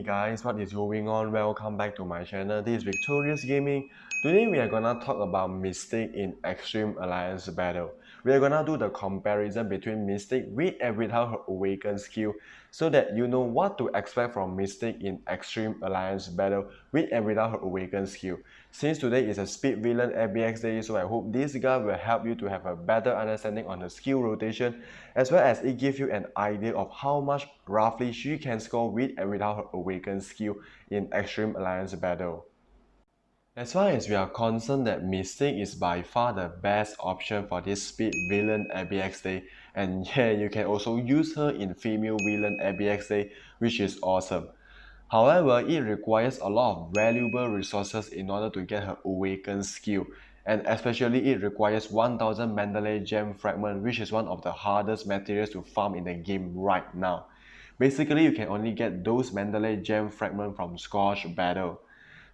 guys, what is going on? Welcome back to my channel. This is Victorious Gaming. Today we are gonna talk about Mystique in Extreme Alliance Battle. We are gonna do the comparison between Mystique with and without her Awaken skill so that you know what to expect from Mystique in Extreme Alliance Battle with and without her Awaken skill. Since today is a Speed Villain ABX day, so I hope this guide will help you to have a better understanding on the skill rotation, as well as it gives you an idea of how much roughly she can score with and without her Awaken skill in Extreme Alliance Battle. As far as we are concerned, that Mystique is by far the best option for this Speed Villain ABX day, and yeah, you can also use her in Female Villain ABX day, which is awesome. However, it requires a lot of valuable resources in order to get her Awaken skill, and especially it requires 1000 Mandalay Gem Fragment, which is one of the hardest materials to farm in the game right now. Basically, you can only get those Mandalay Gem Fragment from Scorch Battle.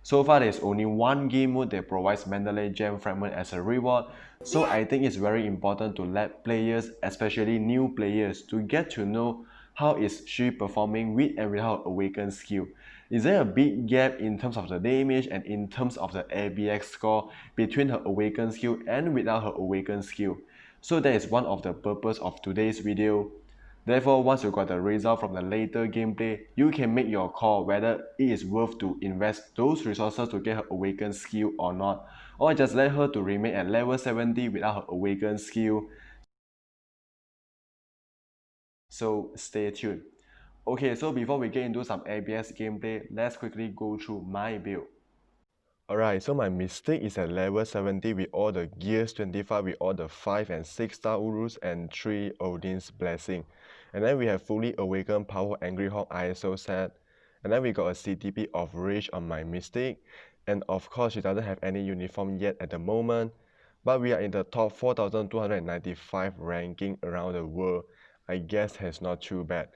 So far, there's only one game mode that provides Mandalay Gem Fragment as a reward, so I think it's very important to let players, especially new players, to get to know how is she performing with and without Awaken skill. Is there a big gap in terms of the damage and in terms of the ABX score between her Awaken skill and without her Awaken skill? So that is one of the purpose of today's video. Therefore, once you got the result from the later gameplay, you can make your call whether it is worth to invest those resources to get her Awaken skill or not, or just let her to remain at level 70 without her Awaken skill. So stay tuned. Okay, so before we get into some ABS gameplay, let's quickly go through my build. Alright, so my Mystique is at level 70 with all the gears 25 with all the 5 and 6 star Urus and 3 Odin's Blessing. And then we have fully awakened Power Angry Hawk ISO set. And then we got a CTP of Rage on my Mystique. And of course, she doesn't have any uniform yet at the moment. But we are in the top 4295 ranking around the world. I guess that's not too bad.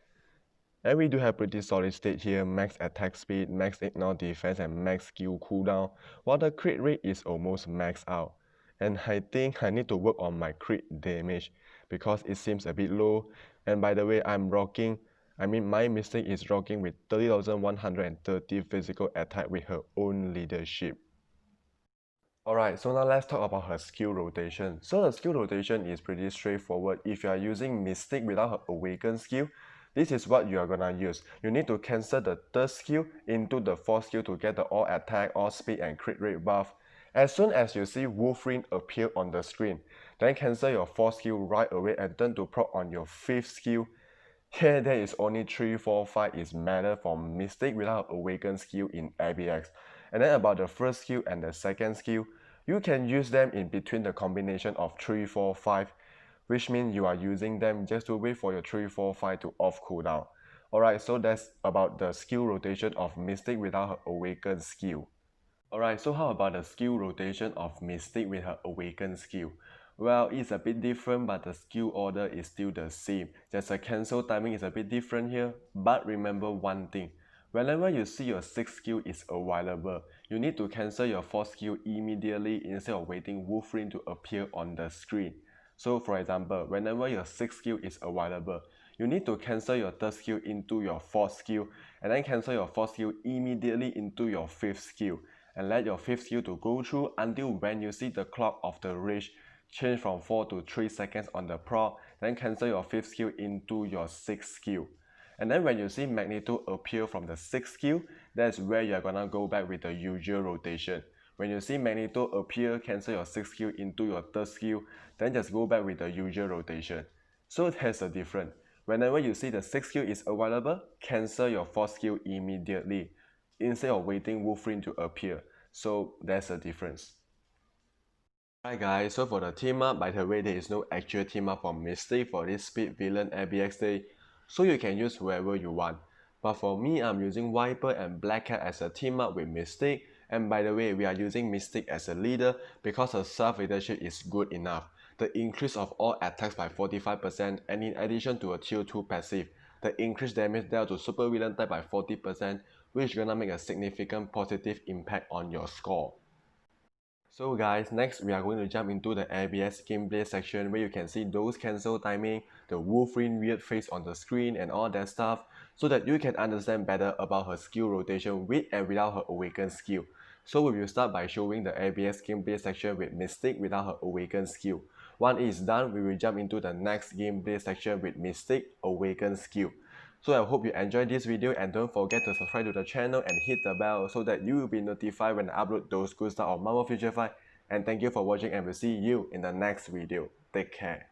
And we do have pretty solid state here, max attack speed, max ignore defense and max skill cooldown, while the crit rate is almost maxed out. And I think I need to work on my crit damage because it seems a bit low. And by the way, my Mystique is rocking with 30,130 physical attack with her own leadership. Alright, so now let's talk about her skill rotation. So the skill rotation is pretty straightforward. If you are using Mystique without her Awaken skill, this is what you are gonna use. You need to cancel the third skill into the fourth skill to get the all attack, all speed and crit rate buff. As soon as you see Wolverine appear on the screen, then cancel your fourth skill right away and turn to proc on your fifth skill. Here there is only 3, 4, 5 is matter for Mystique without Awaken skill in ABX. And then about the first skill and the second skill, you can use them in between the combination of 3, 4, 5, which means you are using them just to wait for your 3, 4, 5 to off cooldown. Alright, so that's about the skill rotation of Mystique without her Awaken skill. Alright, so how about the skill rotation of Mystique with her Awaken skill? Well, it's a bit different, but the skill order is still the same. Just the cancel timing is a bit different here, but remember one thing. Whenever you see your 6th skill is available, you need to cancel your 4th skill immediately instead of waiting Wolverine to appear on the screen. So for example, whenever your 6th skill is available, you need to cancel your 3rd skill into your 4th skill, and then cancel your 4th skill immediately into your 5th skill, and let your 5th skill to go through until when you see the clock of the rage change from 4 to 3 seconds on the proc, then cancel your 5th skill into your 6th skill. And then when you see Magneto appear from the 6th skill, that's where you're gonna go back with the usual rotation. When you see Magneto appear, cancel your 6th skill into your 3rd skill, then just go back with the usual rotation. So there's a difference. Whenever you see the 6th skill is available, cancel your 4th skill immediately, instead of waiting Wolverine to appear. So that's a difference. Alright guys, so for the team up, by the way, there is no actual team up for Mystique for this Speed Villain ABX day, so you can use whoever you want. But for me, I'm using Viper and Black Cat as a team up with Mystique, and by the way, we are using Mystique as a leader because her self-leadership is good enough. The increase of all attacks by 45%, and in addition to a tier 2 passive, the increased damage dealt to super villain type by 40%, which is gonna make a significant positive impact on your score. So guys, next we are going to jump into the ABX gameplay section where you can see those cancel timing, the Wolverine weird face on the screen and all that stuff, so that you can understand better about her skill rotation with and without her Awaken skill. So we will start by showing the ABX gameplay section with Mystique without her Awaken skill. Once it is done, we will jump into the next gameplay section with Mystique Awaken skill. So I hope you enjoyed this video and don't forget to subscribe to the channel and hit the bell so that you will be notified when I upload those good stuff on Marvel Future Fight. And thank you for watching and we'll see you in the next video. Take care.